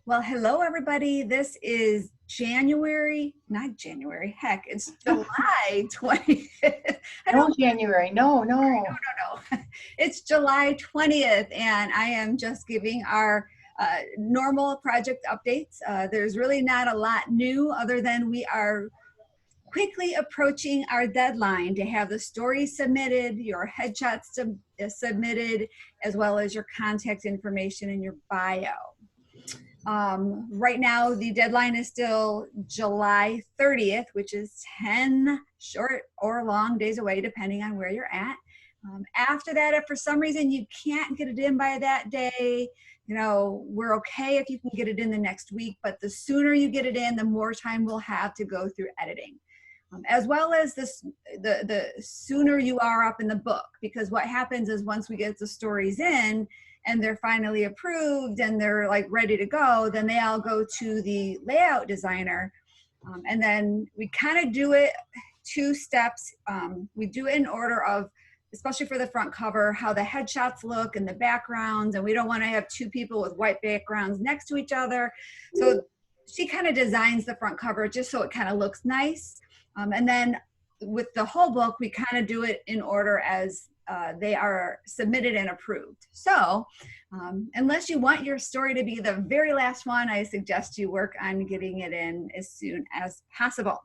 Well, hello, everybody. This is January, not January, heck, it's July 20th. I No, don't January. No, no. know. It's July 20th, and I am just giving our normal project updates. There's really not a lot new other than we are quickly approaching our deadline to have the story submitted, your headshots submitted, as well as your contact information and your bio. Right now, the deadline is still July 30th, which is 10 short or long days away, depending on where you're at. After that, if for some reason you can't get it in by that day, we're okay if you can get it in the next week, but the sooner you get it in, the more time we'll have to go through editing. As well as the sooner you are up in the book, because what happens is once we get the stories in, and they're finally approved and they're like ready to go, then they all go to the layout designer. And then we kind of do it two steps. We do it in order of, especially for the front cover, how the headshots look and the backgrounds. And we don't want to have two people with white backgrounds next to each other. So she kind of designs the front cover just so it kind of looks nice. And then with the whole book, we kind of do it in order as they are submitted and approved. So unless you want your story to be the very last one, I suggest you work on getting it in as soon as possible.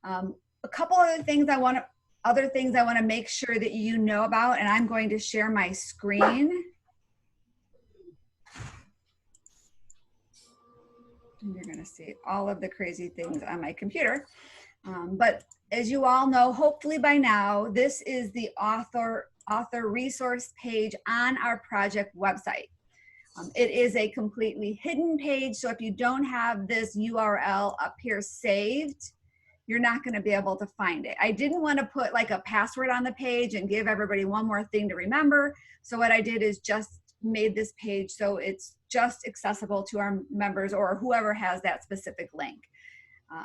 A couple other things I want to make sure that you know about, and I'm going to share my screen. And you're going to see all of the crazy things on my computer. But as you all know, hopefully by now, this is the author resource page on our project website. It is a completely hidden page, so if you don't have this URL up here saved, you're not going to be able to find it. I didn't want to put like a password on the page and give everybody one more thing to remember. So what I did is just made this page so it's just accessible to our members or whoever has that specific link.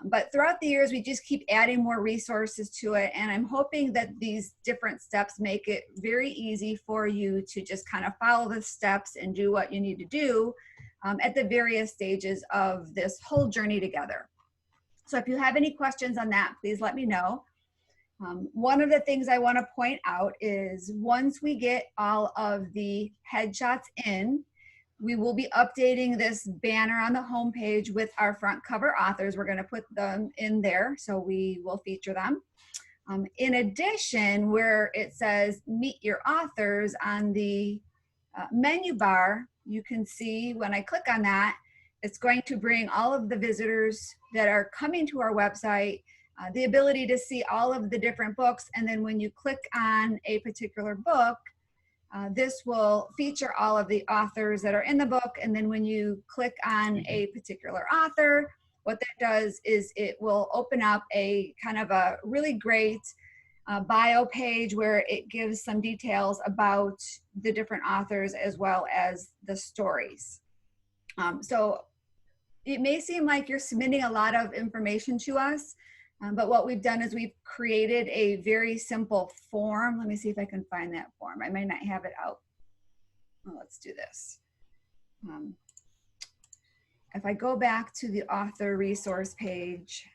But throughout the years, we just keep adding more resources to it. And I'm hoping that these different steps make it very easy for you to just kind of follow the steps and do what you need to do at the various stages of this whole journey together. So if you have any questions on that, please let me know. One of the things I want to point out is once we get all of the headshots in, we will be updating this banner on the homepage with our front cover authors. We're going to put them in there, so we will feature them. In addition, where it says meet your authors on the menu bar, you can see when I click on that, it's going to bring all of the visitors that are coming to our website the ability to see all of the different books. And then when you click on a particular book, this will feature all of the authors that are in the book. And then when you click on a particular author, what that does is it will open up a kind of a really great bio page where it gives some details about the different authors as well as the stories. So it may seem like you're submitting a lot of information to us, but what we've done is we've created a very simple form. Let me see if I can find that form. I might not have it out. Well, let's do this. If I go back to the author resource page,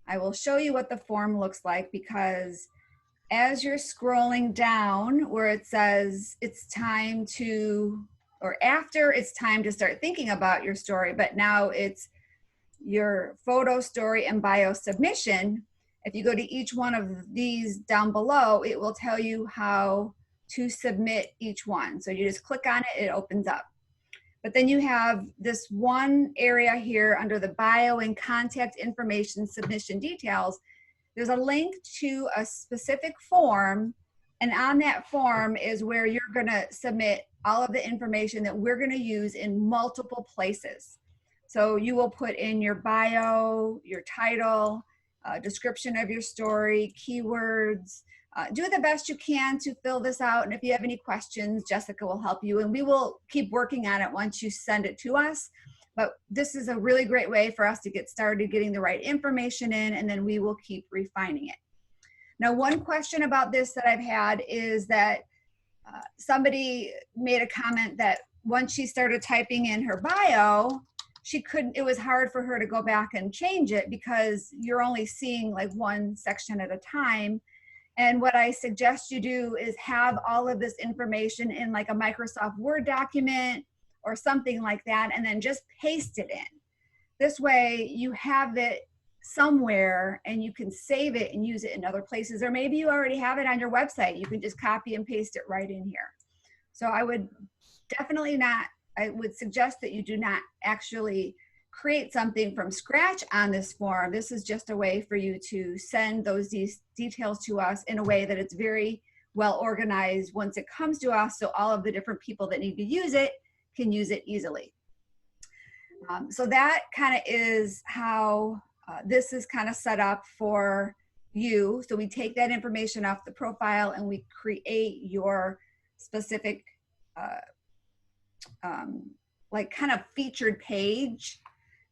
I will show you what the form looks like, because as you're scrolling down where it says it's time to, or after it's time to start thinking about your story, but now it's your photo, story, and bio submission. If you go to each one of these down below, it will tell you how to submit each one. So you just click on it, it opens up. But then you have this one area here under the bio and contact information submission details. There's a link to a specific form, and on that form is where you're going to submit all of the information that we're going to use in multiple places. So you will put in your bio, your title, description of your story, keywords. Do the best you can to fill this out. And if you have any questions, Jessica will help you. And we will keep working on it once you send it to us. But this is a really great way for us to get started getting the right information in, and then we will keep refining it. Now, one question about this that I've had is that somebody made a comment that once she started typing in her bio, she couldn't, it was hard for her to go back and change it because you're only seeing like one section at a time. And what I suggest you do is have all of this information in like a Microsoft Word document or something like that, and then just paste it in. This way you have it somewhere and you can save it and use it in other places. Or maybe you already have it on your website. You can just copy and paste it right in here. So I would definitely not, I would suggest that you do not actually create something from scratch on this form. This is just a way for you to send those details to us in a way that it's very well organized once it comes to us, so all of the different people that need to use it can use it easily. So that kind of is how this is kind of set up for you. So we take that information off the profile and we create your specific like kind of featured page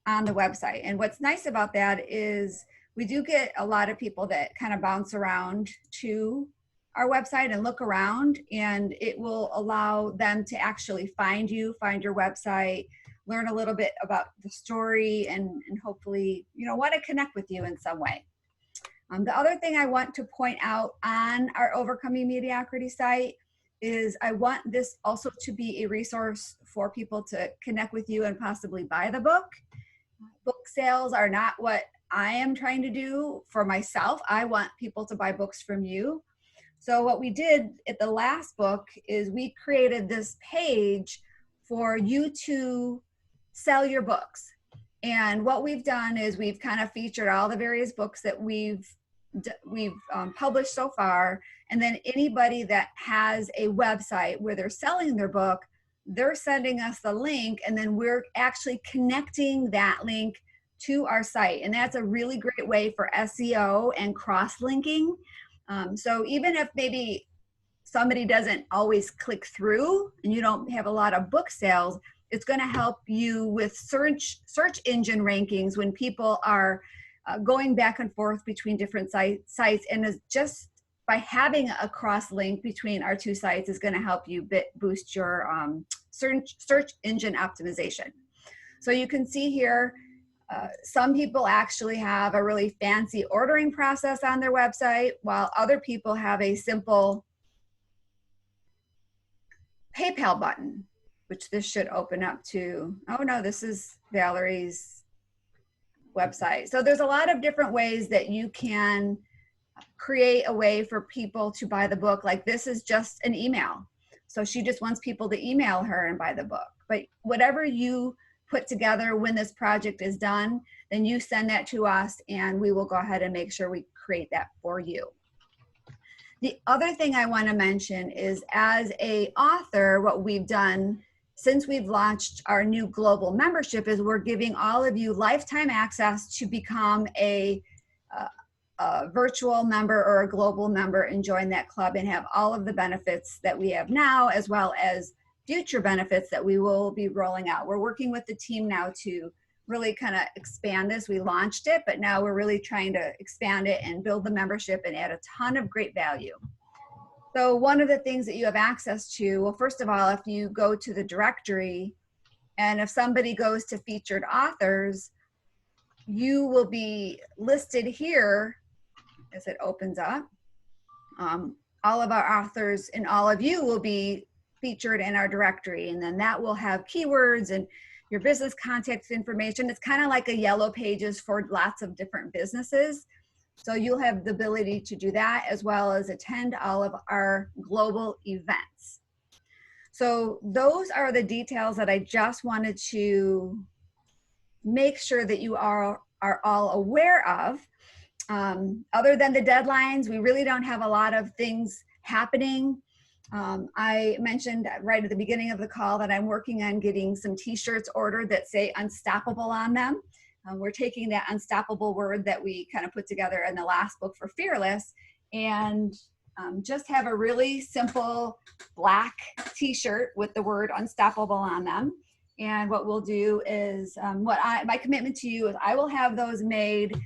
on the website. And what's nice about that is we do get a lot of people that kind of bounce around to our website and look around, and it will allow them to actually find you, find your website, learn a little bit about the story, and hopefully, you know, want to connect with you in some way. The other thing I want to point out on our Overcoming Mediocrity site is I want this also to be a resource for people to connect with you and possibly buy the book. Book sales are not what I am trying to do for myself. I want people to buy books from you. So what we did at the last book is we created this page for you to sell your books. And what we've done is we've kind of featured all the various books that we've published so far. And then anybody that has a website where they're selling their book, they're sending us the link, and then we're actually connecting that link to our site. And that's a really great way for SEO and cross-linking. So even if maybe somebody doesn't always click through and you don't have a lot of book sales, it's going to help you with search engine rankings when people are going back and forth between different sites. And is just by having a cross link between our two sites is going to help you boost your search engine optimization. So you can see here, some people actually have a really fancy ordering process on their website, while other people have a simple PayPal button, which this should open up to. Oh no, this is Valerie's website. So there's a lot of different ways that you can create a way for people to buy the book. Like this is just an email. So she just wants people to email her and buy the book. But whatever you put together when this project is done, then you send that to us and we will go ahead and make sure we create that for you. The other thing I want to mention is, as an author, what we've done since we've launched our new global membership is we're giving all of you lifetime access to become a virtual member or a global member and join that club and have all of the benefits that we have now, as well as future benefits that we will be rolling out. We're working with the team now to really kind of expand this. We launched it, but now we're really trying to expand it and build the membership and add a ton of great value. So one of the things that you have access to, well, first of all, if you go to the directory and if somebody goes to featured authors, you will be listed here as it opens up. All of our authors and all of you will be featured in our directory, and then that will have keywords and your business contact information. It's kind of like a yellow pages for lots of different businesses. So you'll have the ability to do that as well as attend all of our global events. So those are the details that I just wanted to make sure that you are all aware of. Other than the deadlines, we really don't have a lot of things happening. I mentioned right at the beginning of the call that I'm working on getting some t-shirts ordered that say unstoppable on them. We're taking that unstoppable word that we kind of put together in the last book for Fearless and just have a really simple black t-shirt with the word unstoppable on them. And what we'll do is, my commitment to you is I will have those made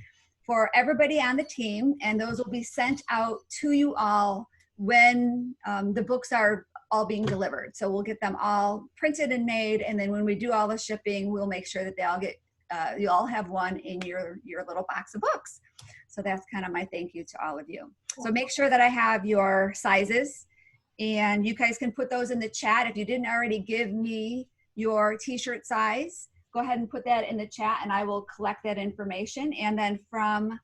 for everybody on the team, and those will be sent out to you all when the books are all being delivered. So we'll get them all printed and made, and then when we do all the shipping, we'll make sure that they all get, you all have one in your little box of books. So that's kind of my thank you to all of you. So make sure that I have your sizes, and you guys can put those in the chat. If you didn't already give me your t-shirt size, go ahead and put that in the chat, and I will collect that information. And then from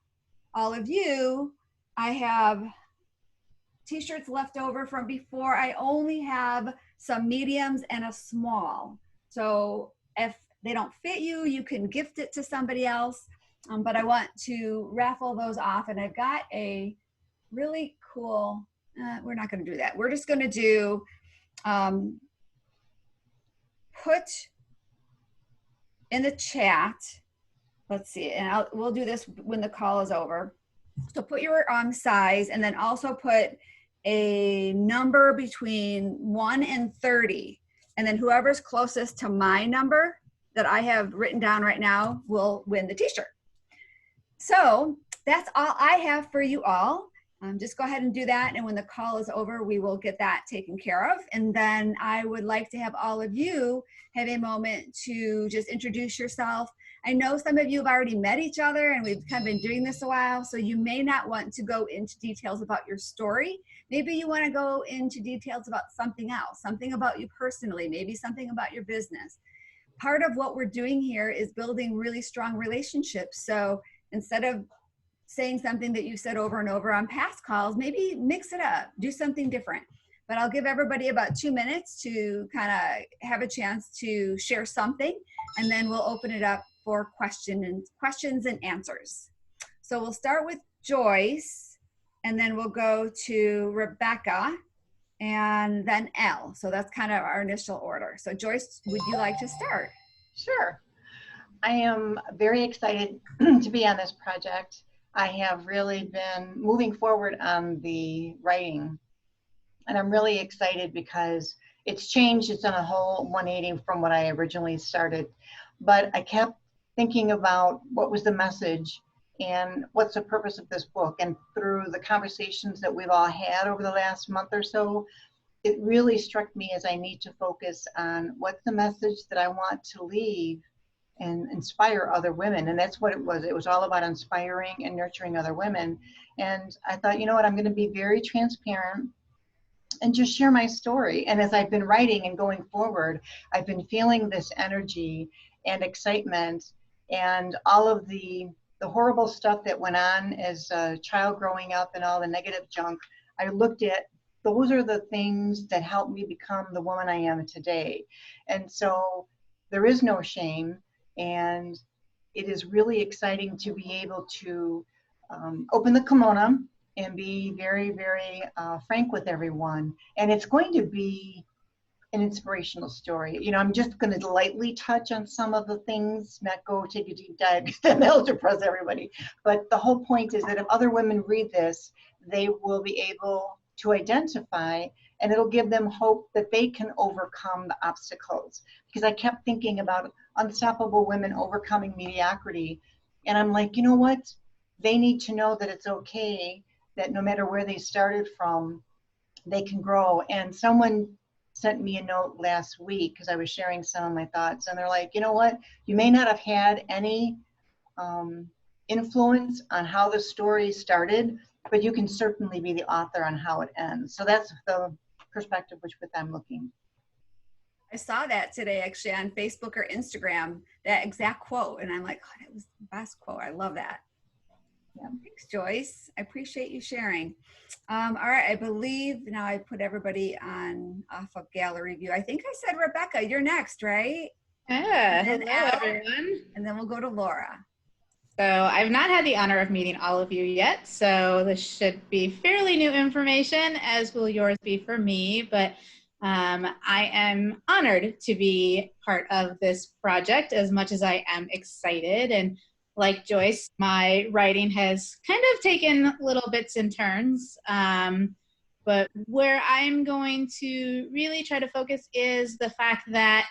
all of you, I have t-shirts left over from before. I only have some mediums and a small. So if they don't fit you, you can gift it to somebody else. But I want to raffle those off, and I've got a really cool, we're not going to do that. We're just going to do, put in the chat, let's see, and we'll do this when the call is over. So put your size, and then also put a number between 1 and 30. And then whoever's closest to my number that I have written down right now will win the t-shirt. So that's all I have for you all. Just go ahead and do that. And when the call is over, we will get that taken care of. And then I would like to have all of you have a moment to just introduce yourself. I know some of you have already met each other, and we've kind of been doing this a while, so you may not want to go into details about your story. Maybe you want to go into details about something else, something about you personally, maybe something about your business. Part of what we're doing here is building really strong relationships. So instead of saying something that you've said over and over on past calls, maybe mix it up, do something different. But I'll give everybody about 2 minutes to kind of have a chance to share something, and then we'll open it up for questions and answers. So we'll start with Joyce, and then we'll go to Rebecca, and then Elle. So that's kind of our initial order. So Joyce, would you like to start? Sure. I am very excited to be on this project. I have really been moving forward on the writing, and I'm really excited because it's changed. It's done a whole 180 from what I originally started, but I kept thinking about what was the message and what's the purpose of this book. And through the conversations that we've all had over the last month or so, it really struck me as I need to focus on what's the message that I want to leave and inspire other women. And that's what it was. It was all about inspiring and nurturing other women. And I thought, you know what, I'm going to be very transparent and just share my story. And as I've been writing and going forward, I've been feeling this energy and excitement and all of the horrible stuff that went on as a child growing up and all the negative junk. I looked at, those are the things that helped me become the woman I am today. And so there is no shame. And it is really exciting to be able to open the kimono and be very, very frank with everyone. And it's going to be an inspirational story. You know, I'm just going to lightly touch on some of the things, not go take a deep dive, because then that'll depress everybody. But the whole point is that if other women read this, they will be able to identify, and it'll give them hope that they can overcome the obstacles. Because I kept thinking about unstoppable women overcoming mediocrity. And I'm like, you know what? They need to know that it's okay, that no matter where they started from, they can grow. And someone sent me a note last week because I was sharing some of my thoughts, and they're like, you know what? You may not have had any influence on how the story started, but you can certainly be the author on how it ends. So that's the perspective which I'm looking. I saw that today actually on Facebook or Instagram, that exact quote. And I'm like, oh, that was the best quote. I love that. Yeah. Thanks, Joyce. I appreciate you sharing. All right. I believe now I put everybody on off of gallery view. I think I said, Rebecca, you're next, right? Yeah. Hello, everyone. And then we'll go to Laura. So I've not had the honor of meeting all of you yet. So this should be fairly new information, as will yours be for me. But I am honored to be part of this project as much as I am excited. And like Joyce, my writing has kind of taken little bits and turns. But where I'm going to really try to focus is the fact that,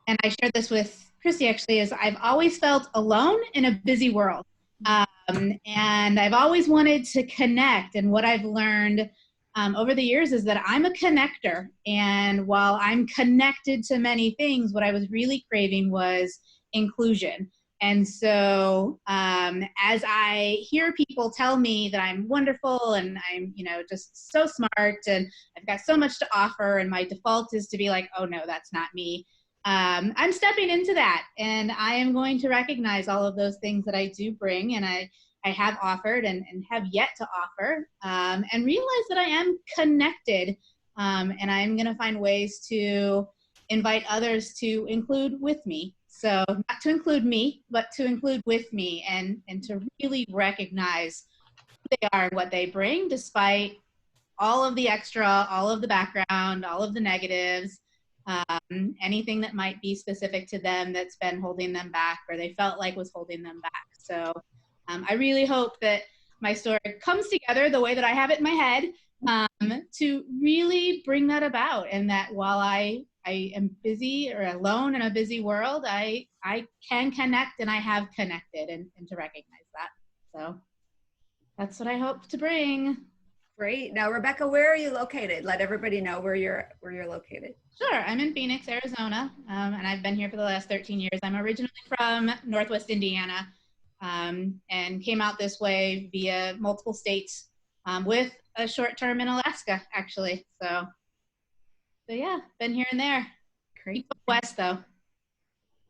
and I shared this with Chrissy actually, is I've always felt alone in a busy world. And I've always wanted to connect. And what I've learned over the years is that I'm a connector. And while I'm connected to many things, what I was really craving was inclusion. And so as I hear people tell me that I'm wonderful and I'm, just so smart and I've got so much to offer, and my default is to be like, oh no, that's not me. I'm stepping into that, and I am going to recognize all of those things that I do bring, and I have offered and have yet to offer, and realize that I am connected, and I'm going to find ways to invite others to include with me. So not to include me, but to include with me, and to really recognize who they are and what they bring, despite all of the extra, all of the background, all of the negatives, anything that might be specific to them that's been holding them back or they felt like was holding them back. So I really hope that my story comes together the way that I have it in my head, to really bring that about, and that while I am busy or alone in a busy world, I can connect, and I have connected, and to recognize that. So that's what I hope to bring. Great. Now, Rebecca, where are you located? Let everybody know where you're located. Sure. I'm in Phoenix, Arizona, and I've been here for the last 13 years. I'm originally from Northwest Indiana, and came out this way via multiple states, with a short term in Alaska, actually. So yeah, been here and there. Great. West, though.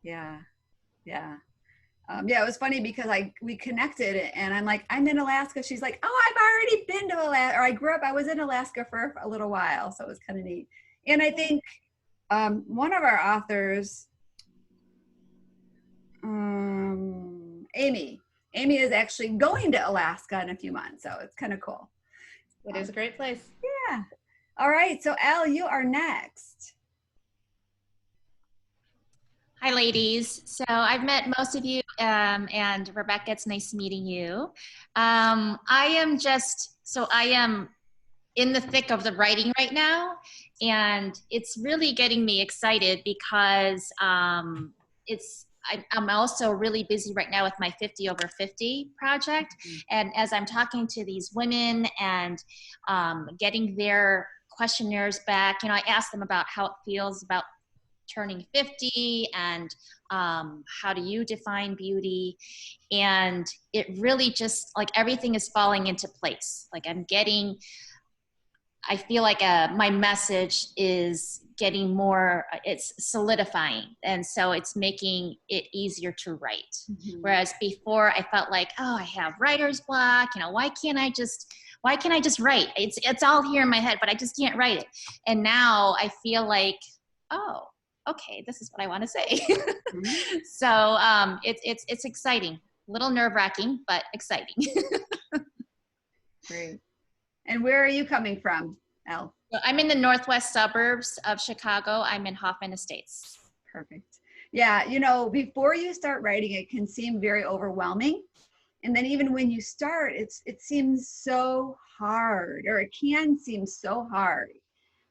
Yeah. Yeah, it was funny because we connected, and I'm like, I'm in Alaska. She's like, oh, I've already been to Alaska, or I was in Alaska for a little while. So it was kind of neat. And I think one of our authors, Amy is actually going to Alaska in a few months. So it's kind of cool. It is a great place. Yeah. All right. So Elle, you are next. Hi, ladies. So I've met most of you, and Rebecca, it's nice meeting you. I am in the thick of the writing right now, and it's really getting me excited because I'm also really busy right now with my 50 over 50 project. And as I'm talking to these women and getting their questionnaires back, I ask them about how it feels about turning 50 and how do you define beauty, and it really just like everything is falling into place. Like I feel like my message is getting more, it's solidifying, and so it's making it easier to write. Whereas before I felt like, oh, I have writer's block, why can't I just write? It's all here in my head, but I just can't write it. And now I feel like, oh, okay, this is what I want to say. So it's exciting, a little nerve-wracking, but exciting. Great. And where are you coming from, Elle? So I'm in the northwest suburbs of Chicago. I'm in Hoffman Estates. Perfect. Yeah, before you start writing, it can seem very overwhelming. And then even when you start, it seems so hard, or it can seem so hard.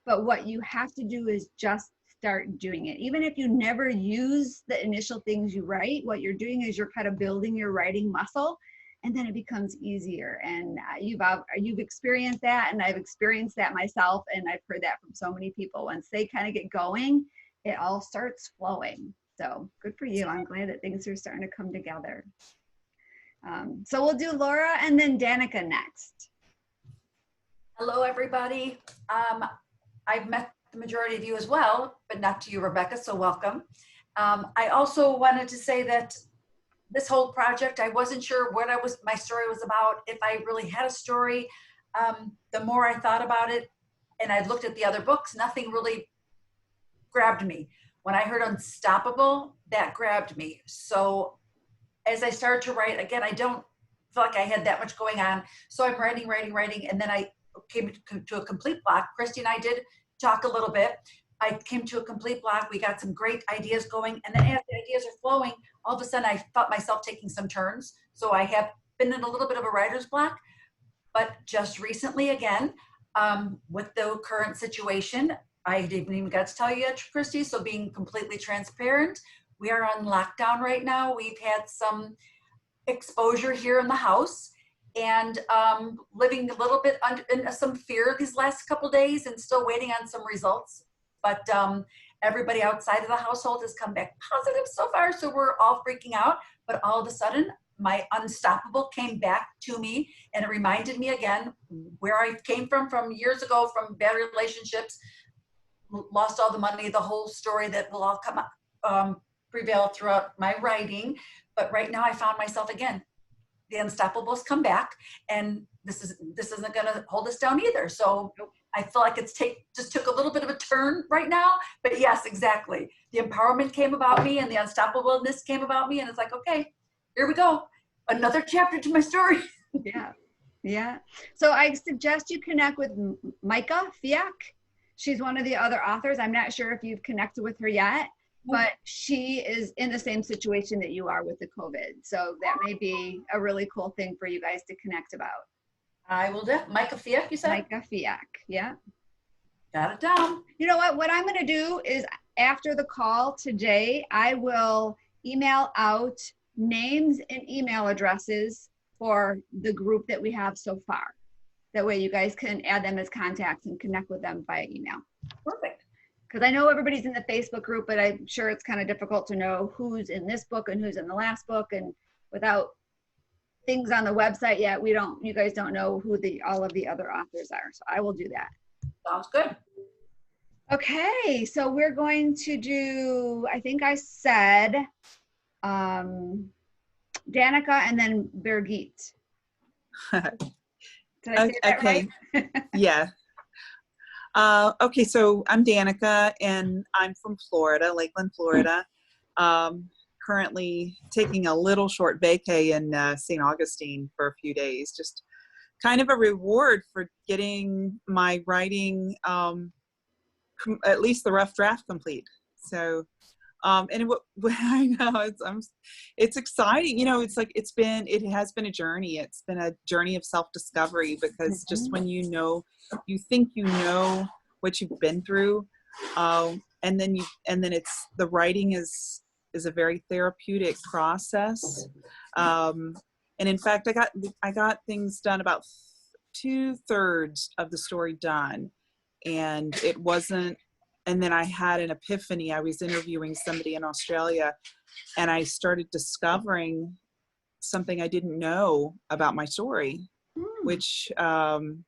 But what you have to do is just start doing it. Even if you never use the initial things you write, what you're doing is you're kind of building your writing muscle, and then it becomes easier. And you've experienced that, and I've experienced that myself, and I've heard that from so many people. Once they kind of get going, it all starts flowing. So good for you. I'm glad that things are starting to come together. So we'll do Laura and then Danica next. Hello, everybody. I've met the majority of you as well, but not to you, Rebecca, so welcome. I also wanted to say that this whole project, I wasn't sure what my story was about, if I really had a story. The more I thought about it, and I looked at the other books, nothing really grabbed me. When I heard Unstoppable, that grabbed me. So as I started to write, again, I don't feel like I had that much going on. So I'm writing, and then I came to a complete block. Christy and I did talk a little bit. I came to a complete block. We got some great ideas going. And then as the ideas are flowing, all of a sudden I felt myself taking some turns. So I have been in a little bit of a writer's block, but just recently again, with the current situation, I didn't even got to tell you yet, Christy, so being completely transparent, we are on lockdown right now. We've had some exposure here in the house, and living a little bit under in some fear these last couple days and still waiting on some results. But everybody outside of the household has come back positive so far, so we're all freaking out. But all of a sudden, my unstoppable came back to me, and it reminded me again where I came from years ago, from bad relationships, lost all the money, the whole story that will all come up, prevail throughout my writing. But right now I found myself again. The unstoppables come back, and this isn't going to hold us down either. So I feel like it's just took a little bit of a turn right now. But yes, exactly. The empowerment came about me, and the unstoppableness came about me, and it's like, okay, here we go. Another chapter to my story. Yeah. Yeah. So I suggest you connect with Micah Fiak. She's one of the other authors. I'm not sure if you've connected with her yet, but she is in the same situation that you are with the COVID. So that may be a really cool thing for you guys to connect about. I will do. Micah Fiak, you said? Micah Fiak. Yeah. Got it down. You know what I'm going to do is after the call today, I will email out names and email addresses for the group that we have so far. That way you guys can add them as contacts and connect with them via email. Perfect. Because I know everybody's in the Facebook group, but I'm sure it's kind of difficult to know who's in this book and who's in the last book. And without things on the website yet, you guys don't know who all of the other authors are. So I will do that. Sounds good. Okay, so we're going to do, I think I said, Danica and then Birgit. Did I say that Okay. right? Yeah. Okay, so I'm Danica, and I'm from Florida, Lakeland, Florida. Currently taking a little short vacay in St. Augustine for a few days, just kind of a reward for getting my writing, at least the rough draft, complete. So, and what I know, it's exciting. You know, it has been a journey. It's been a journey of self-discovery, because just when you think you know what you've been through, and then the writing is a very therapeutic process. And in fact, I got things done, about 2/3 of the story done, and it wasn't. And then I had an epiphany. I was interviewing somebody in Australia, and I started discovering something I didn't know about my story, which, and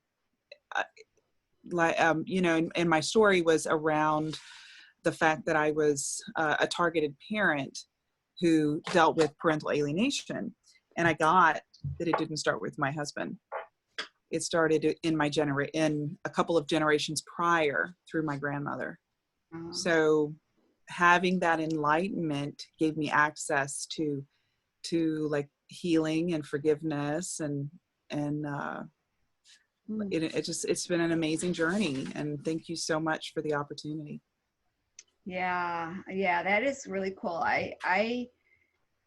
my story was around the fact that I was a targeted parent who dealt with parental alienation. And I got that it didn't start with my husband. It started in a couple of generations prior, through my grandmother. So having that enlightenment gave me access to like healing and forgiveness, and it's been an amazing journey, and thank you so much for the opportunity. Yeah, that is really cool. I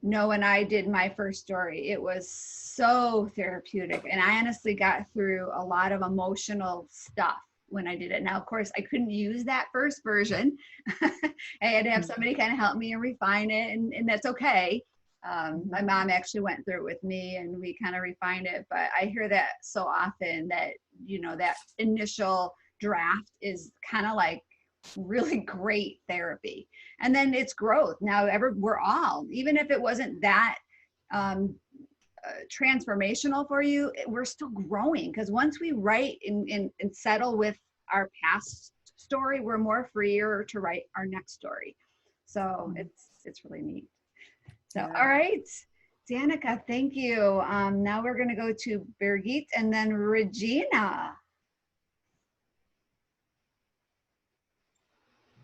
know when I did my first story, it was so therapeutic, and I honestly got through a lot of emotional stuff when I did it. Now, of course, I couldn't use that first version. I had to have somebody kind of help me and refine it, and that's okay. My mom actually went through it with me, and we kind of refined it. But I hear that so often, that, that initial draft is kind of like really great therapy. And then it's growth. Now, we're all, even if it wasn't that transformational for you, we're still growing, because once we write and settle with our past story, we're more freer to write our next story. So it's really neat. So all right, Danica, thank you. Now we're going to go to Birgit and then Regina.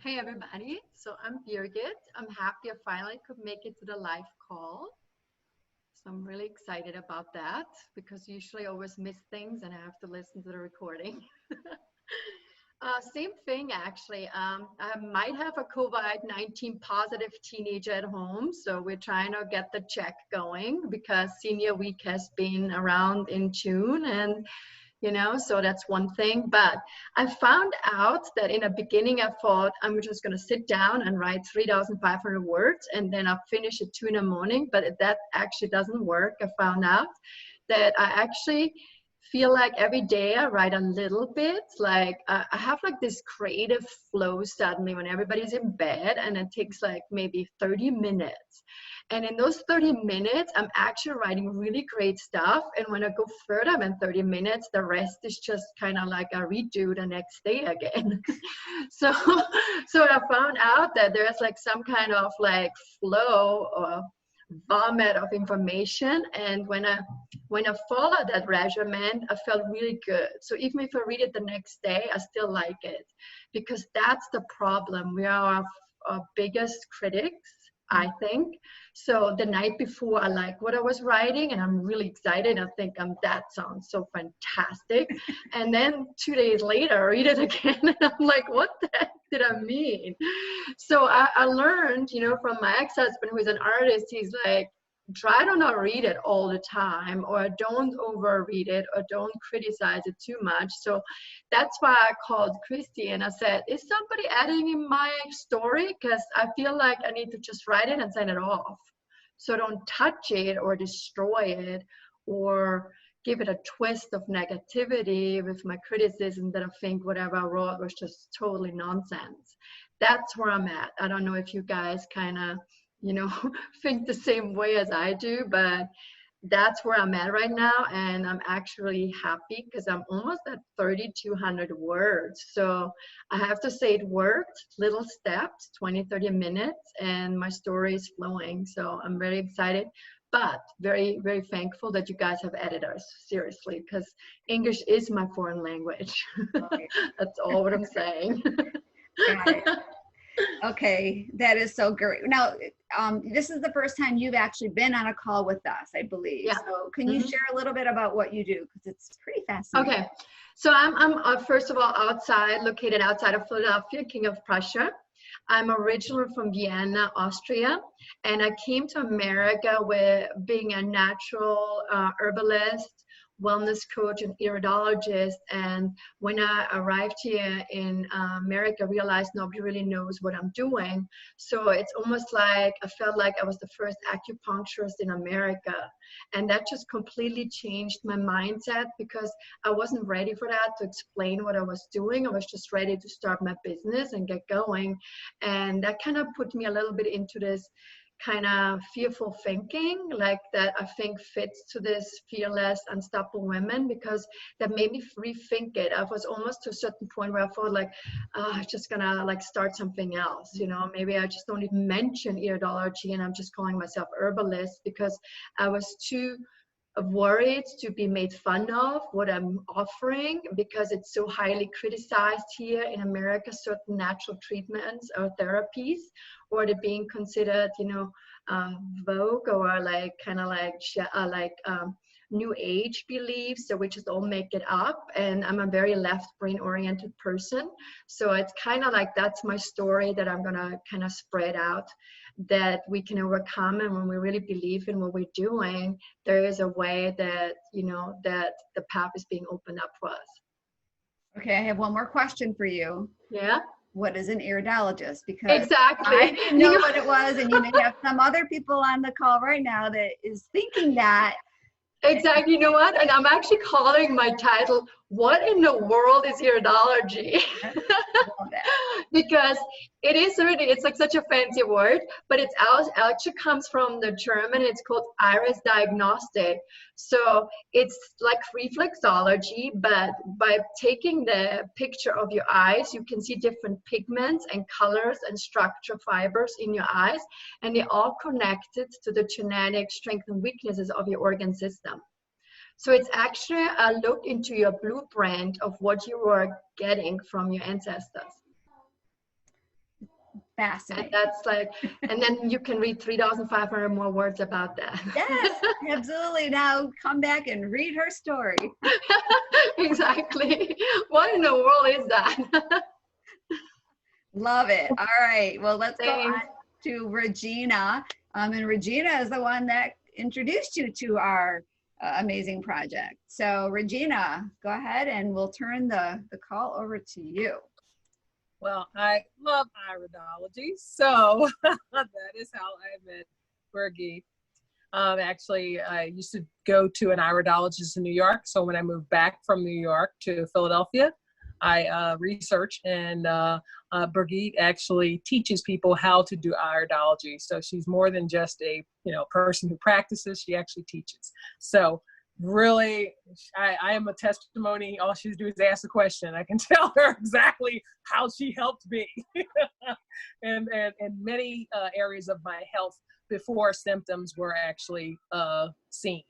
Hey everybody, so I'm Birgit. I'm happy I finally could make it to the live call. So I'm really excited about that, because usually I always miss things and I have to listen to the recording. Same thing actually. I might have a COVID-19 positive teenager at home, so we're trying to get the check going, because senior week has been around in June, and so that's one thing. But I found out that in the beginning I thought I'm just going to sit down and write 3,500 words and then I'll finish at 2 in the morning, but that actually doesn't work. I found out that I actually feel like every day I write a little bit. Like I have like this creative flow suddenly when everybody's in bed, and it takes like maybe 30 minutes. And in those 30 minutes, I'm actually writing really great stuff. And when I go further than 30 minutes, the rest is just kind of like a redo the next day again. so I found out that there's like some kind of like flow or vomit of information. And when I followed that regimen, I felt really good. So even if I read it the next day, I still like it, because that's the problem. We are our biggest critics, I think. So the night before, I like what I was writing, and I'm really excited. I think that sounds so fantastic. And then 2 days later, I read it again, and I'm like, what the heck did I mean? So I learned, you know, from my ex-husband, who is an artist. He's like, try to not read it all the time, or don't overread it, or don't criticize it too much. So that's why I called Christy and I said, is somebody adding in my story? Because I feel like I need to just write it and send it off. So don't touch it or destroy it or give it a twist of negativity with my criticism that I think whatever I wrote was just totally nonsense. That's where I'm at. I don't know if you guys kind of, you know, think the same way as I do, but that's where I'm at right now. And I'm actually happy because I'm almost at 3,200 words. So I have to say it worked, little steps, 20, 30 minutes, and my story is flowing. So I'm very excited, but very, very thankful that you guys have editors, seriously, because English is my foreign language. Okay. That's all what I'm saying. Got it. Okay, that is so great. Now, this is the first time you've actually been on a call with us, I believe. Yeah. So can you share a little bit about what you do? Because it's pretty fascinating. Okay, so I'm first of all located outside of Philadelphia, King of Prussia. I'm originally from Vienna, Austria, and I came to America with being a natural herbalist, wellness coach, and iridologist. And when I arrived here in America, I realized nobody really knows what I'm doing. So it's almost like I felt like I was the first acupuncturist in America. And that just completely changed my mindset, because I wasn't ready for that, to explain what I was doing. I was just ready to start my business and get going. And that kind of put me a little bit into this kind of fearful thinking, like that I think fits to this fearless, unstoppable women, because that made me rethink it. I was almost to a certain point where I thought like, I'm just gonna like start something else, you know, maybe I just don't even mention iridology and I'm just calling myself herbalist, because I was too worried to be made fun of what I'm offering, because it's so highly criticized here in America, certain natural treatments or therapies, or they're being considered, you know, vogue, or like kind of like new age beliefs, so we just all make it up. And I'm a very left brain oriented person, so it's kind of like that's my story that I'm gonna kind of spread out, that we can overcome. And when we really believe in what we're doing, there is a way that, you know, that the path is being opened up for us. Okay, I have one more question for you. Yeah, What is an iridologist? Because exactly. I didn't know what it was, and you may have some other people on the call right now that is thinking that. Exactly. You know what? And I'm actually calling my title, What in the World is Iridology? Love that. Because it is really, it's like such a fancy word, but it's actually comes from the German. It's called iris diagnostic. So it's like reflexology, but by taking the picture of your eyes, you can see different pigments and colors and structure fibers in your eyes, and they're all connected to the genetic strengths and weaknesses of your organ system. So it's actually a look into your blueprint of what you were getting from your ancestors. Fascinating. And that's like, and then you can read 3,500 more words about that. Yes, absolutely. Now come back and read her story. Exactly. What in the world is that? Love it. All right. Well, let's go Same. on to Regina. And Regina is the one that introduced you to our amazing project. So Regina, go ahead and we'll turn the call over to you. Well, I love iridology, so that is how I met Fergie. Actually, I used to go to an iridologist in New York. So when I moved back from New York to Philadelphia, I research, and Brigitte actually teaches people how to do iridology. So she's more than just a person who practices. She actually teaches. So really, I am a testimony. All she has to do is ask a question. I can tell her exactly how she helped me, and many areas of my health before symptoms were actually seen.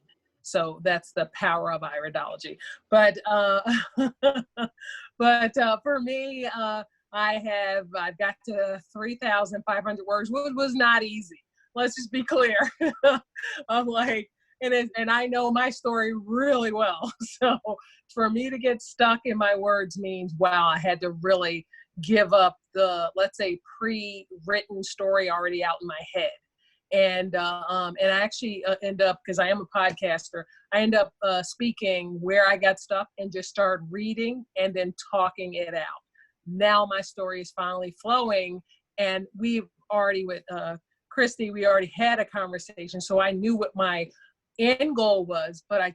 So that's the power of iridology. But for me, I've got to 3,500 words, which was not easy. Let's just be clear. I'm like, and I know my story really well. So for me to get stuck in my words means, wow, I had to really give up the, let's say, pre-written story already out in my head. And I actually end up, because I am a podcaster, I end up speaking where I got stuck and just start reading and then talking it out. Now my story is finally flowing, and we've already, with Christy, we already had a conversation, so I knew what my end goal was, but I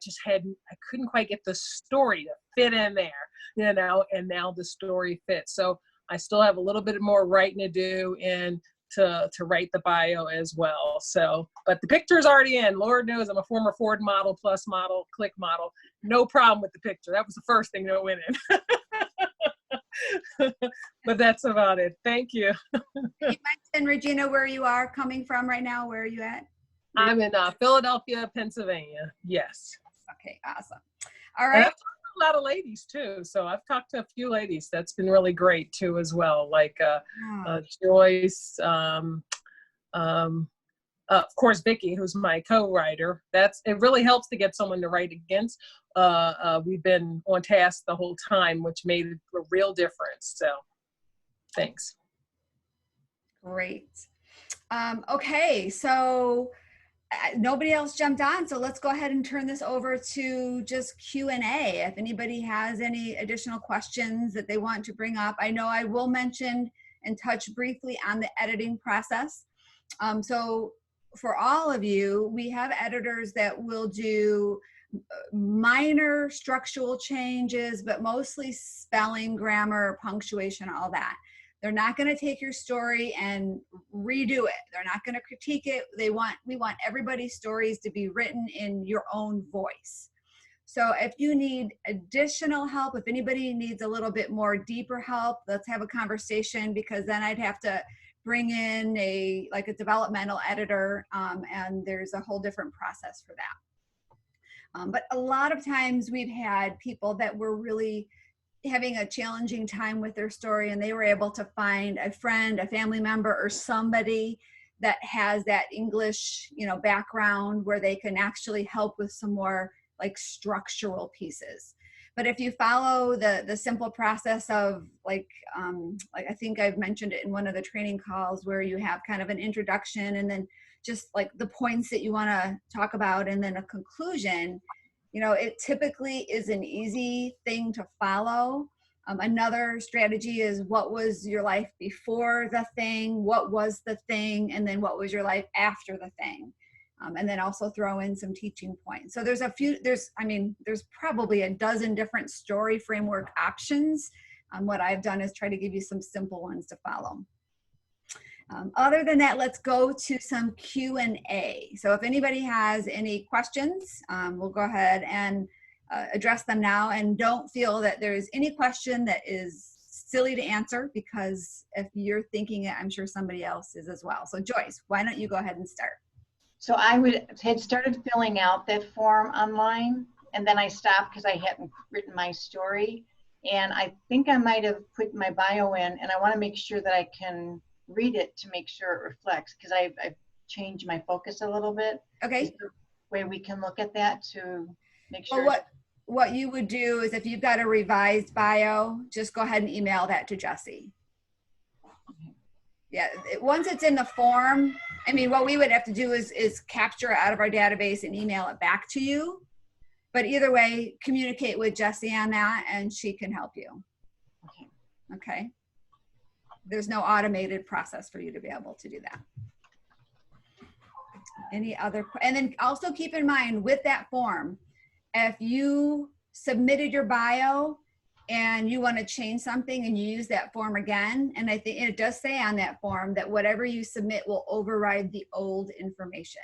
couldn't quite get the story to fit in there, and now the story fits. So I still have a little bit more writing to do and to write the bio as well. So, but the picture is already in. Lord knows I'm a former Ford model, Plus model, Click model. No problem with the picture. That was the first thing that went in. But that's about it. Thank you. You mentioned, Regina, where you are coming from right now. Where are you at? I'm in Philadelphia, Pennsylvania. Yes. Okay, awesome. All right. A lot of ladies too, so I've talked to a few ladies. That's been really great too as well, like Joyce, of course Vicki, who's my co-writer. It really helps to get someone to write against. We've been on task the whole time, which made a real difference. So thanks. Great. Okay, so nobody else jumped on, so let's go ahead and turn this over to just Q&A. If anybody has any additional questions that they want to bring up. I know I will mention and touch briefly on the editing process. So for all of you, we have editors that will do minor structural changes, but mostly spelling, grammar, punctuation, all that. They're not going to take your story and redo it. They're not going to critique it. We want everybody's stories to be written in your own voice. So if you need additional help, if anybody needs a little bit more deeper help, let's have a conversation, because then I'd have to bring in a developmental editor, and there's a whole different process for that. But a lot of times we've had people that were really having a challenging time with their story, and they were able to find a friend, a family member, or somebody that has that English, background, where they can actually help with some more structural pieces. But if you follow the simple process of I think I've mentioned it in one of the training calls, where you have kind of an introduction and then just the points that you want to talk about and then a conclusion, it typically is an easy thing to follow. Another strategy is, what was your life before the thing? What was the thing? And then what was your life after the thing? And then also throw in some teaching points. So there's probably a dozen different story framework options. What I've done is try to give you some simple ones to follow. Other than that, let's go to some Q&A. So if anybody has any questions, we'll go ahead and address them now. And don't feel that there's any question that is silly to answer, because if you're thinking it, I'm sure somebody else is as well. So Joyce, why don't you go ahead and start? So I had started filling out that form online, and then I stopped because I hadn't written my story. And I think I might have put my bio in, and I want to make sure that I can read it to make sure it reflects, because I've changed my focus a little bit. Okay. Is there a way we can look at that to make sure? Well, what you would do is, if you've got a revised bio, just go ahead and email that to Jessie. Yeah, once it's in the form, what we would have to do is capture it out of our database and email it back to you. But either way, communicate with Jessie on that, and she can help you. Okay. There's no automated process for you to be able to do that. Any other, and then also keep in mind with that form, if you submitted your bio and you want to change something and you use that form again, and I think it does say on that form that whatever you submit will override the old information.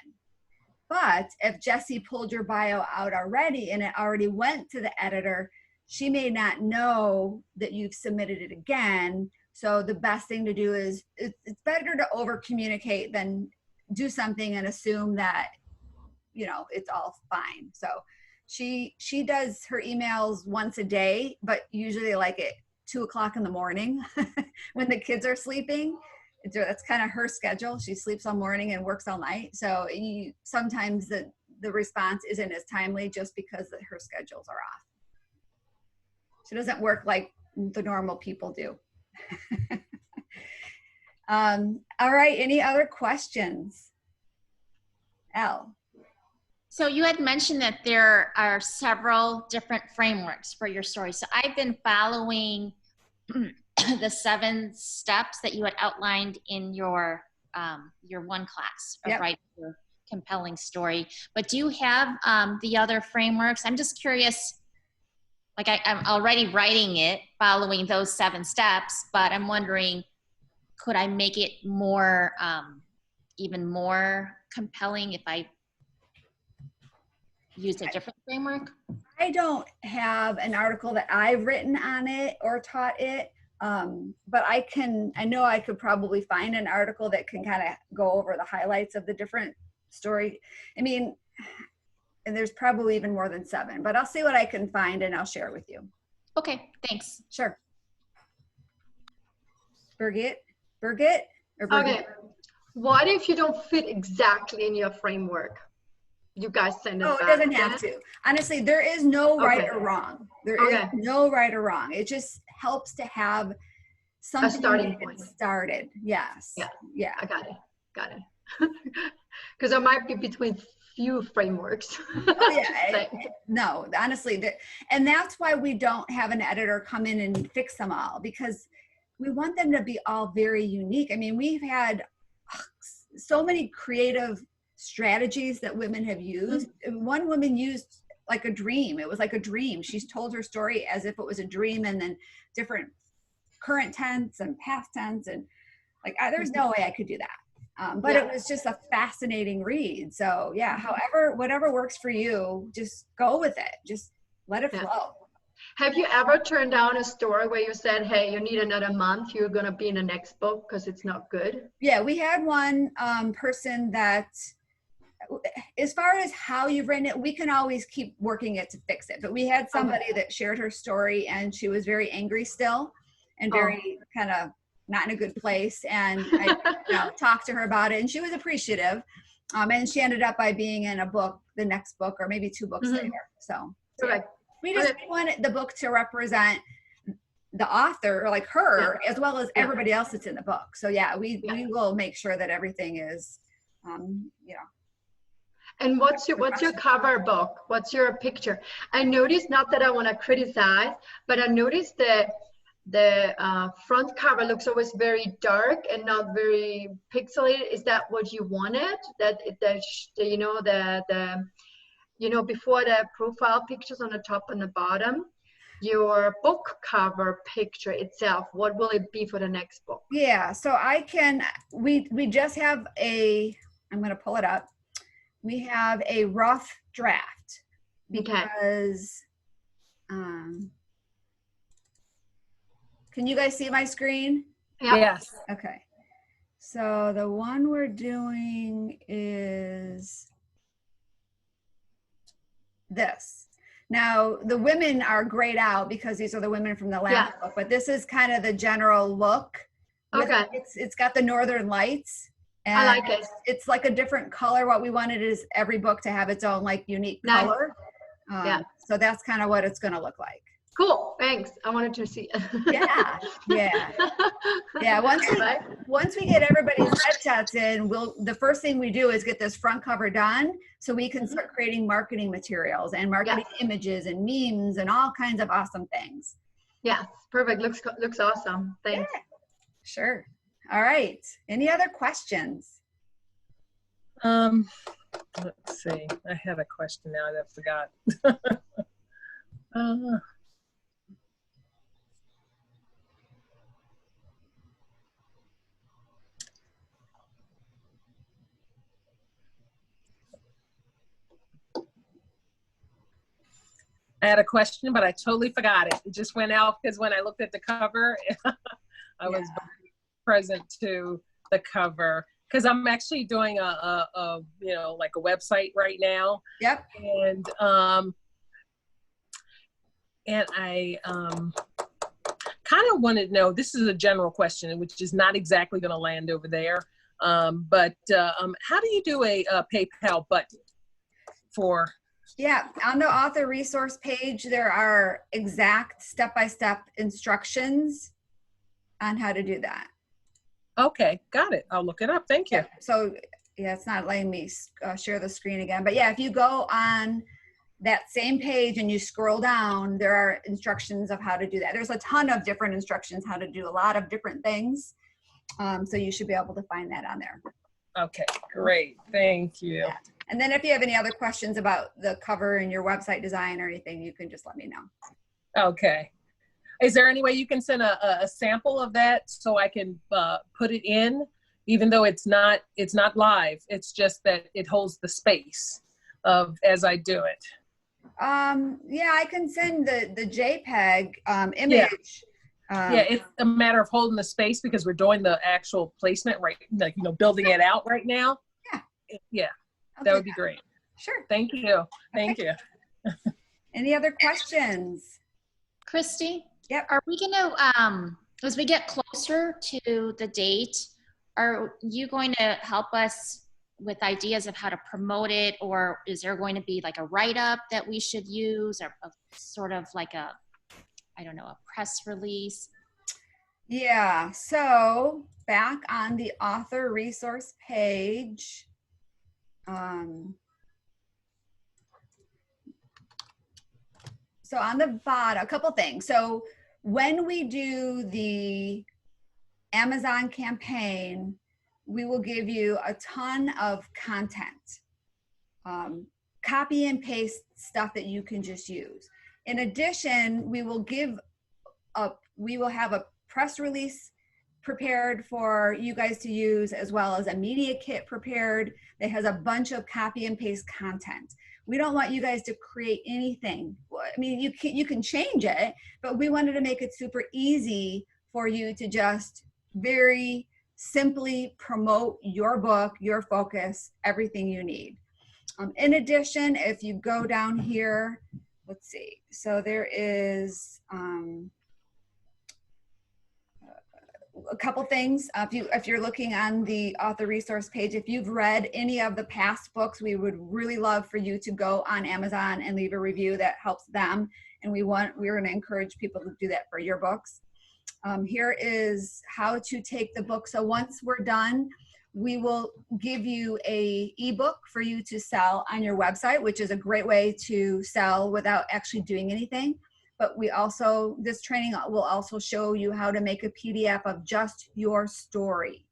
But if Jessie pulled your bio out already and it already went to the editor, she may not know that you've submitted it again. So the best thing to do is, it's better to over communicate than do something and assume that, you know, it's all fine. So she does her emails once a day, but usually like at 2 o'clock in the morning when the kids are sleeping. That's kind of her schedule. She sleeps all morning and works all night. So sometimes the response isn't as timely just because her schedules are off. She doesn't work like the normal people do. All right, any other questions? Elle. So you had mentioned that there are several different frameworks for your story. So I've been following the 7 steps that you had outlined in your one class of writing your compelling story. But do you have the other frameworks? I'm just curious. Like I'm already writing it following those 7 steps, but I'm wondering, could I make it more, even more compelling if I used a different framework? I don't have an article that I've written on it or taught it, but I know I could probably find an article that can kind of go over the highlights of the different story. I mean, and there's probably even more than 7, but I'll see what I can find and I'll share with you. Okay, thanks. Sure. Birgit? Or Birgit? Okay. What if you don't fit exactly in your framework? You guys send it back. Oh, it doesn't have to. Honestly, there is no right or wrong. There is no right or wrong. It just helps to have something a starting point. Started. Yes. Yeah. I got it. Because I might be between few frameworks. Oh, yeah. No, honestly, and that's why we don't have an editor come in and fix them all, because we want them to be all very unique. I mean, we've had so many creative strategies that women have used. One woman used like a dream. It was like a dream. She's told her story as if it was a dream, and then different current tense and past tense, and like there's no way I could do that. But it was just a fascinating read. So yeah, whatever works for you, just go with it. Just let it flow. Have you ever turned down a story where you said, hey, you need another month, you're going to be in the next book because it's not good? Yeah, we had one person that, as far as how you've written it, we can always keep working it to fix it. But we had somebody that shared her story and she was very angry still and very kind of not in a good place. And I talked to her about it and she was appreciative. And she ended up by being in a book, the next book, or maybe 2 books later. So we just wanted the book to represent the author, or like her, as well as everybody else that's in the book. So we will make sure that everything is, And what's your cover book? What's your picture? I noticed, not that I want to criticize, but I noticed that the front cover looks always very dark and not very pixelated. Is that what you wanted? That before the profile pictures on the top and the bottom, your book cover picture itself, what will it be for the next book? Yeah, so we just have I'm going to pull it up. We have a rough draft because, can you guys see my screen? Yes. Okay. So the one we're doing is this. Now, the women are grayed out because these are the women from the last book, but this is kind of the general look. Okay. It's got the Northern Lights. And I like it. It's like a different color. What we wanted is every book to have its own like unique color. So that's kind of what it's going to look like. Cool. Thanks. I wanted to see. Yeah. Once we get everybody's headshots in, the first thing we do is get this front cover done so we can start creating marketing materials and marketing images and memes and all kinds of awesome things. Yes. Perfect. Looks awesome. Thanks. Yeah. Sure. All right. Any other questions? Let's see. I had a question now that I forgot. uh, I had a question, but I totally forgot it. It just went out because when I looked at the cover, I was present to the cover because I'm actually doing a like a website right now. Yep. And I kind of wanted to know, this is a general question, which is not exactly going to land over there. But how do you do a PayPal button for? Yeah, on the author resource page, there are exact step-by-step instructions on how to do that. Okay, got it. I'll look it up. Thank you. Yeah, so yeah, it's not letting me share the screen again. But yeah, if you go on that same page and you scroll down, there are instructions of how to do that. There's a ton of different instructions how to do a lot of different things. So you should be able to find that on there. Okay, great. Thank you. Yeah. And then if you have any other questions about the cover and your website design or anything, you can just let me know. Okay. Is there any way you can send a sample of that so I can put it in, even though it's not live? It's just that it holds the space of as I do it. Yeah, I can send the JPEG image. Yeah, it's a matter of holding the space because we're doing the actual placement right, like, building it out right now. Yeah. Yeah, that would be great. Sure. Thank you. Thank you. Any other questions? Christy? Yep. Are we gonna, as we get closer to the date, are you going to help us with ideas of how to promote it, or is there going to be like a write-up that we should use, or a, sort of like a, I don't know, a press release? Yeah, so back on the author resource page, so on the bottom, a couple things. So when we do the Amazon campaign, we will give you a ton of content, copy and paste stuff that you can just use. In addition, we will have a press release prepared for you guys to use, as well as a media kit prepared that has a bunch of copy and paste content. We don't want you guys to create anything. I mean, you can change it, but we wanted to make it super easy for you to just very simply promote your book, your focus, everything you need. In addition, if you go down here, let's see. So there is a couple things. If you're looking on the author resource page, if you've read any of the past books, we would really love for you to go on Amazon and leave a review that helps them. And we're going to encourage people to do that for your books. Here is how to take the book. So once we're done, we will give you a ebook for you to sell on your website, which is a great way to sell without actually doing anything. But this training will also show you how to make a PDF of just your story,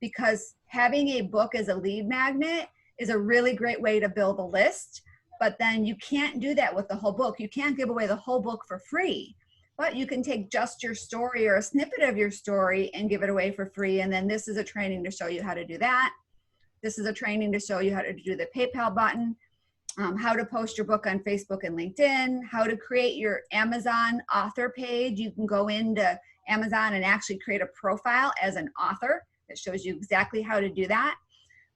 because having a book as a lead magnet is a really great way to build a list. But then you can't do that with the whole book. You can't give away the whole book for free, but you can take just your story or a snippet of your story and give it away for free. And then this is a training to show you how to do that. This is a training to show you how to do the PayPal button. How to post your book on Facebook and LinkedIn, how to create your Amazon author page. You can go into Amazon and actually create a profile as an author that shows you exactly how to do that.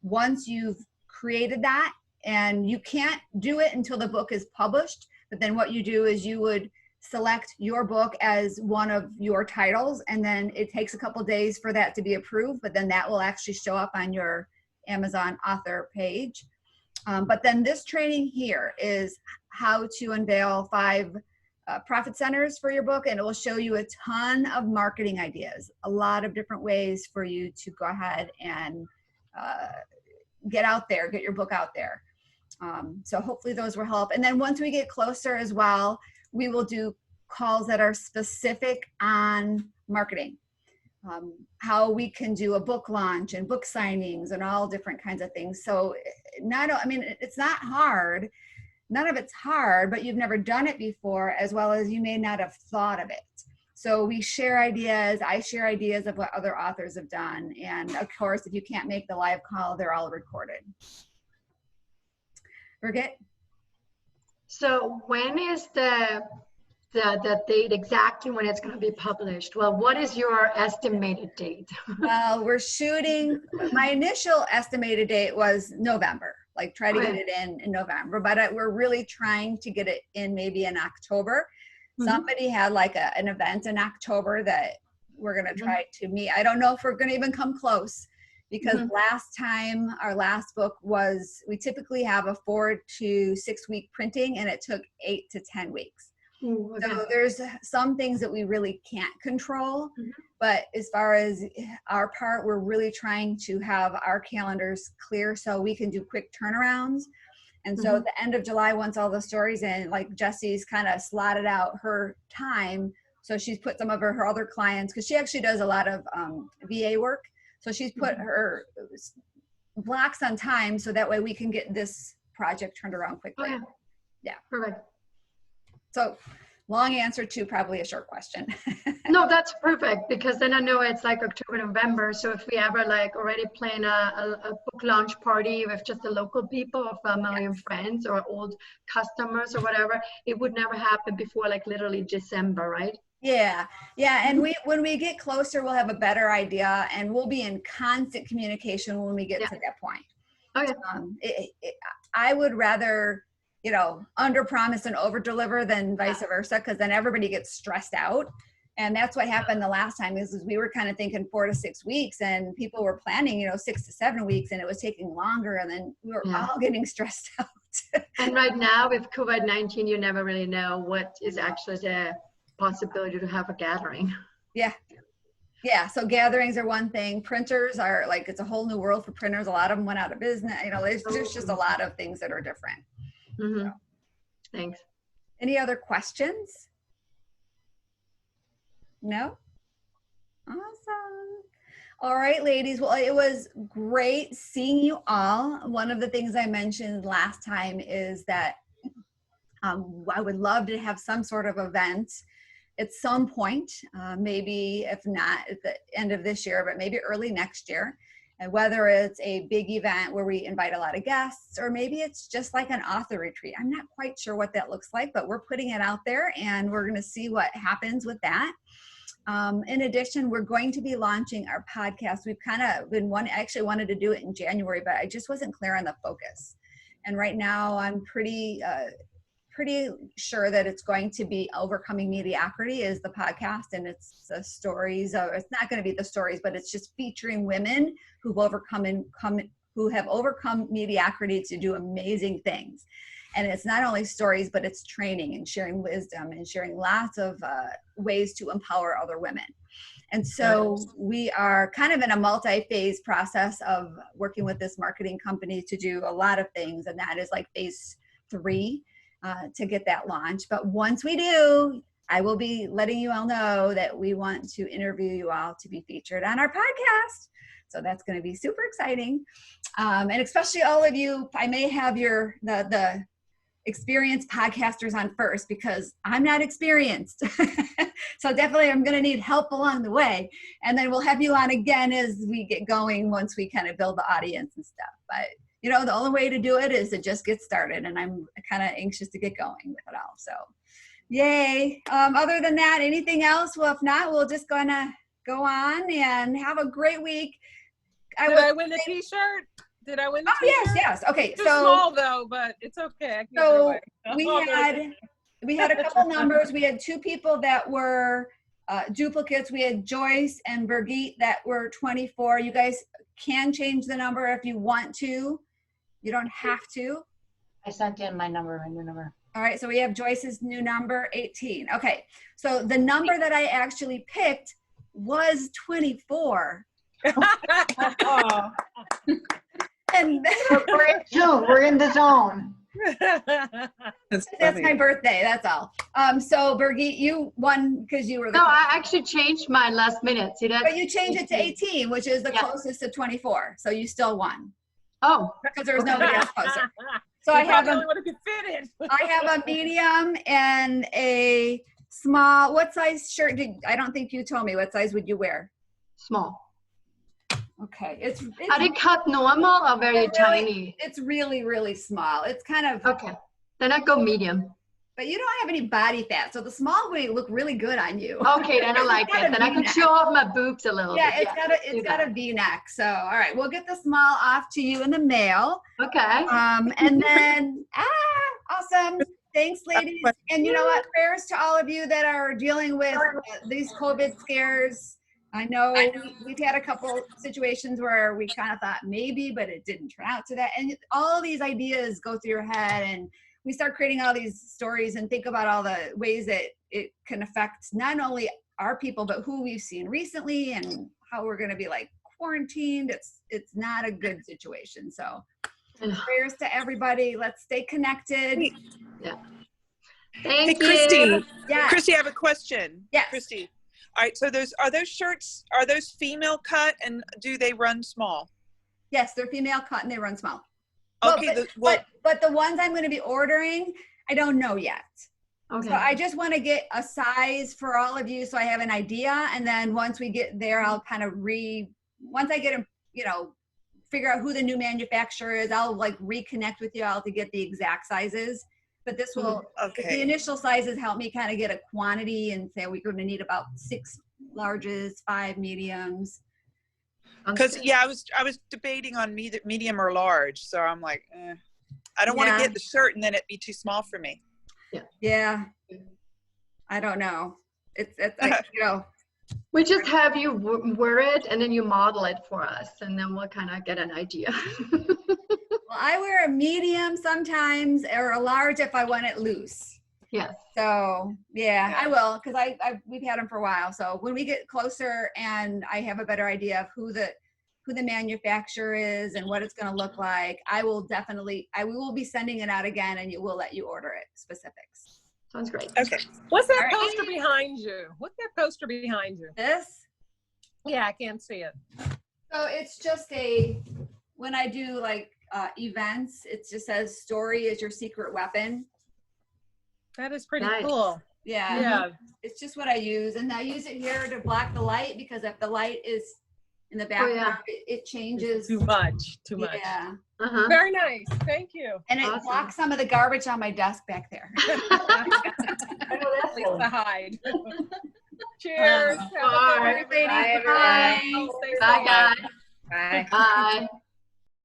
Once you've created that, and you can't do it until the book is published, but then what you do is you would select your book as one of your titles, and then it takes a couple days for that to be approved, but then that will actually show up on your Amazon author page. But then this training here is how to unveil 5 profit centers for your book, and it will show you a ton of marketing ideas, a lot of different ways for you to go ahead and get out there, get your book out there. So hopefully those will help. And then once we get closer as well, we will do calls that are specific on marketing. how we can do a book launch and book signings and all different kinds of things. So it's not hard. None of it's hard, but you've never done it before, as well as you may not have thought of it. So we share ideas. I share ideas of what other authors have done. And of course, if you can't make the live call, they're all recorded. Birgit? So when is the date exactly when it's going to be published? Well, what is your estimated date? Well, we're shooting, my initial estimated date was November, like try to get it in November, but we're really trying to get it in maybe in October. Somebody had like an event in October that we're going to try to meet. I don't know if we're going to even come close, because last time, our last book was, we typically have a 4 to 6 week printing, and it took 8 to 10 weeks. Ooh, okay. So there's some things that we really can't control, but as far as our part, we're really trying to have our calendars clear so we can do quick turnarounds. And so at the end of July, once all the stories in, like Jesse's kind of slotted out her time. So she's put some of her other clients, because she actually does a lot of VA work. So she's put her blocks on time so that way we can get this project turned around quickly. Okay. Yeah. Perfect. So long answer to probably a short question. No, that's perfect, because then I know it's like October, November. So if we ever like already plan a book launch party with just the local people or family and friends or old customers or whatever, it would never happen before like literally December, right? Yeah. And when we get closer, we'll have a better idea, and we'll be in constant communication when we get to that point. Okay. I would rather, under promise and over deliver than vice versa, because then everybody gets stressed out. And that's what happened the last time is we were kind of thinking 4 to 6 weeks, and people were planning, 6 to 7 weeks, and it was taking longer, and then we were all getting stressed out. And right now with COVID-19, you never really know what is actually the possibility to have a gathering. Yeah. So gatherings are one thing. Printers are like, it's a whole new world for printers. A lot of them went out of business. There's just a lot of things that are different. So. Thanks. Any other questions? No? Awesome. All right, ladies. Well, it was great seeing you all. One of the things I mentioned last time is that I would love to have some sort of event at some point, maybe if not at the end of this year, but maybe early next year. And whether it's a big event where we invite a lot of guests, or maybe it's just like an author retreat. I'm not quite sure what that looks like, but we're putting it out there, and we're going to see what happens with that. In addition, we're going to be launching our podcast. We've kind of been actually wanted to do it in January, but I just wasn't clear on the focus. And right now I'm pretty sure that it's going to be Overcoming Mediocrity is the podcast, and it's the stories of, it's not going to be the stories, but it's just featuring women who have overcome mediocrity to do amazing things. And it's not only stories, but it's training and sharing wisdom and sharing lots of ways to empower other women. And so we are kind of in a multi-phase process of working with this marketing company to do a lot of things. And that is like phase 3 to get that launch. But once we do, I will be letting you all know that we want to interview you all to be featured on our podcast. So that's going to be super exciting. And especially all of you, I may have the experienced podcasters on first, because I'm not experienced. So definitely I'm going to need help along the way. And then we'll have you on again as we get going, once we kind of build the audience and stuff. But the only way to do it is to just get started. And I'm kind of anxious to get going with it all. So yay. Other than that, anything else? Well, if not, we'll just gonna go on and have a great week. Did I win the t-shirt? Did I win the t-shirt? Yes. Okay. Too small though, but it's okay. I can give it away. we had a couple numbers. We had 2 people that were duplicates. We had Joyce and Birgit that were 24. You guys can change the number if you want to. You don't have to. I sent in my number, my new number. All right, so we have Joyce's new number, 18. Okay, so the number that I actually picked was 24. And We're in the zone. That's That's funny. my birthday. That's all. So Birgit, you won because you were the. No, I actually changed mine last minute. See that? But you changed it to 18, which is the Yeah. closest to 24. So you still won Oh, because there was nobody else closer. So You I have probably a only one who could fit it. I have a medium and a small. What size shirt did I don't think you told me. What size would you wear? small. Okay, it's Are they cut normal or very tiny? it's really really small. It's kind of, Okay, then I go medium. but you don't have any body fat, so the small would look really good on you. Okay, then I like Got it. a Then I can V-neck. show off my boobs a little Yeah, bit. it's do got that. a V-neck. So all right, we'll get the small off to you in the mail. Okay. And then awesome. Thanks, ladies. And you know what? Prayers to all of you that are dealing with these COVID scares. I know we've had a couple situations where we kind of thought maybe, but it didn't turn out to that. And all these ideas go through your head, and we start creating all these stories and think about all the ways that it can affect not only our people, but who we've seen recently and how we're going to be like quarantined. It's not a good situation. So prayers to everybody. Let's stay connected. Thank Hey, Christy. you. Yeah. Christy, I have a question. Yes. Christy. All right, so are those shirts, are those female cut and do they run small? Yes, they're female cut and they run small. Okay, But the ones I'm going to be ordering, I don't know yet. Okay. So I just want to get a size for all of you so I have an idea. And then once we get there, I'll kind of once I get, figure out who the new manufacturer is, I'll like reconnect with you. I'll have to get the exact sizes. But this will, the okay. initial sizes help me kind of get a quantity and say we're going to need about 6 larges, 5 mediums. Because I was debating on medium or large, so I'm like, I don't want to Yeah. get the shirt and then it be too small for me. Yeah. I don't know. It's like, We just have you wear it and then you model it for us and then we'll kind of get an idea. well, I wear a medium sometimes or a large if I want it loose. Yes. So yeah, I will, because we've had them for a while. So when we get closer and I have a better idea of who the manufacturer is and what it's going to look like, we will be sending it out again, and we'll let you order it specifics. Sounds great. Okay. What's that All right. poster behind you? What's that poster behind you? This, Yeah, I can't see it. so it's just when I do like events, it just says "Story is your secret weapon." That is pretty Nice. cool. Yeah. Yeah. It's just what I use, and I use it here to block the light, because if the light is in the background, it changes. Too much. Too much. Yeah, Uh-huh. Very nice. Thank you. and it Awesome. blocks some of the garbage on my desk back there. Lisa Hyde. Cheers. Have a good Bye. one, everybody. Bye, everyone. Stay Bye, safe. guys. Bye. Bye.